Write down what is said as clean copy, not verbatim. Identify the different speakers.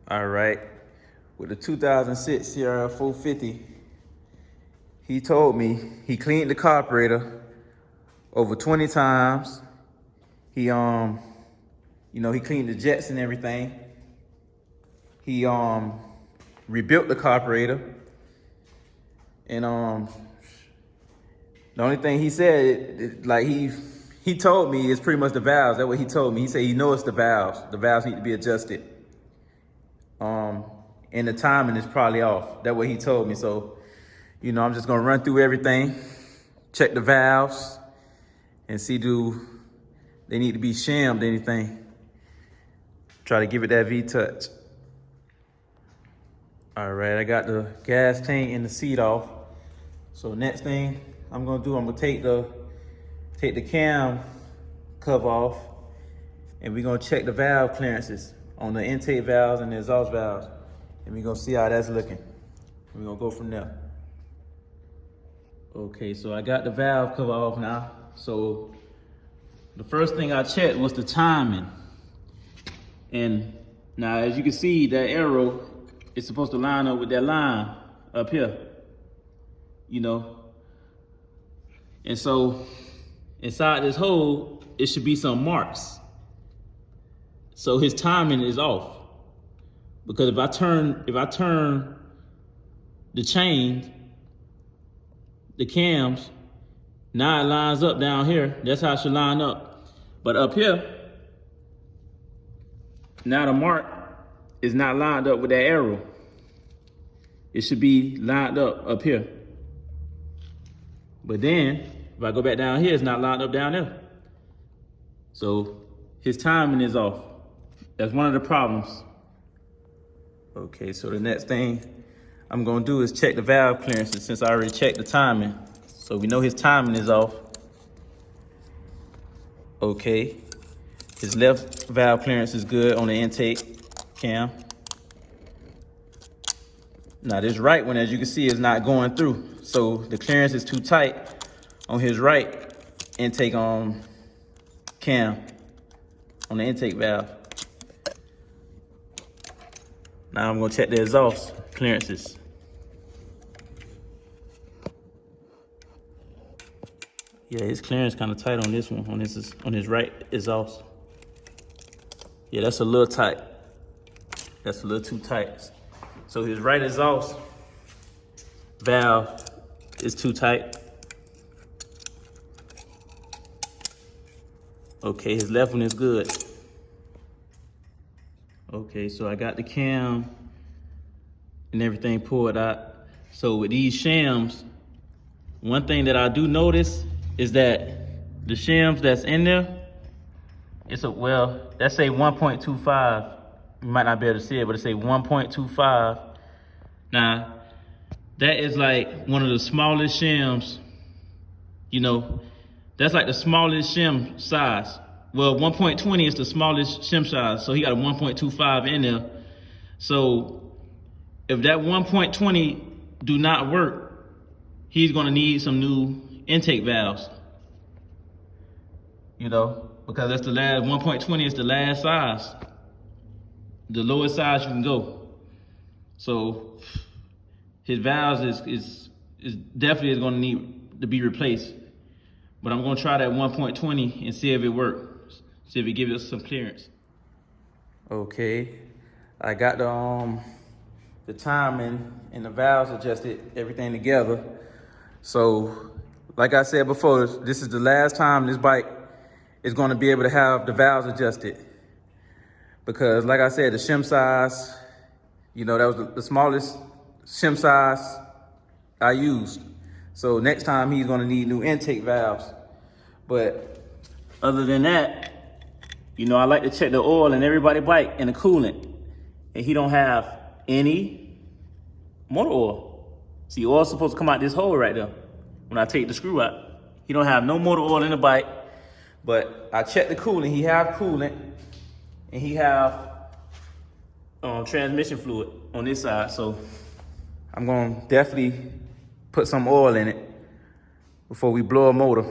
Speaker 1: All right, with the 2006 crf450, he told me he cleaned the carburetor over 20 times. He he cleaned the jets and everything. He rebuilt the carburetor, and the only thing he said, like he told me, is pretty much the valves. That's what he told me. He said he knows the valves. The valves need to be adjusted. And the timing is probably off. That's what he told me. So, I'm just gonna run through everything, check the valves, and see do they need to be shimmed anything. Try to give it that V-touch. All right, I got the gas tank and the seat off. So next thing I'm gonna do, I'm gonna take the cam cover off, and we're gonna check the valve clearances on the intake valves and the exhaust valves. And we're gonna see how that's looking. We're gonna go from there. Okay, so I got the valve cover off now. So the first thing I checked was the timing. And now, as you can see, that arrow is supposed to line up with that line up here, And so inside this hole, it should be some marks. So his timing is off. Because if I turn the chain, the cams, now it lines up down here. That's how it should line up. But up here, now the mark is not lined up with that arrow. It should be lined up here. But then, if I go back down here, it's not lined up down there. So his timing is off. That's one of the problems. Okay, so the next thing I'm gonna do is check the valve clearances, since I already checked the timing. So we know his timing is off. Okay, his left valve clearance is good on the intake cam. Now this right one, as you can see, is not going through. So the clearance is too tight on his right intake cam on the intake valve. Now I'm gonna check the exhaust clearances. Yeah, his clearance kind of tight on this one, on his right exhaust. Yeah, that's a little tight. That's a little too tight. So his right exhaust valve is too tight. Okay, his left one is good. Okay, so I got the cam and everything pulled out. So with these shims, one thing that I do notice is that the shims that's in there, that's say 1.25. You might not be able to see it, but it say 1.25. Now, that is like one of the smallest shims, that's like the smallest shim size. Well, 1.20 is the smallest shim size, so he got a 1.25 in there. So if that 1.20 do not work, he's gonna need some new intake valves. Because that's the last, 1.20 is the last size. The lowest size you can go. So his valves is definitely gonna need to be replaced. But I'm gonna try that 1.20 and see if it works. See if it gives us some clearance. Okay, I got the timing and the valves adjusted, everything together. So, like I said before, this is the last time this bike is gonna be able to have the valves adjusted. Because like I said, the shim size, that was the smallest shim size I used. So next time he's gonna need new intake valves. But other than that, I like to check the oil in everybody's bike and the coolant. And he don't have any motor oil. See, oil's supposed to come out this hole right there when I take the screw out. He don't have no motor oil in the bike. But I checked the coolant. He have coolant, and he have transmission fluid on this side. So I'm gonna definitely put some oil in it before we blow a motor.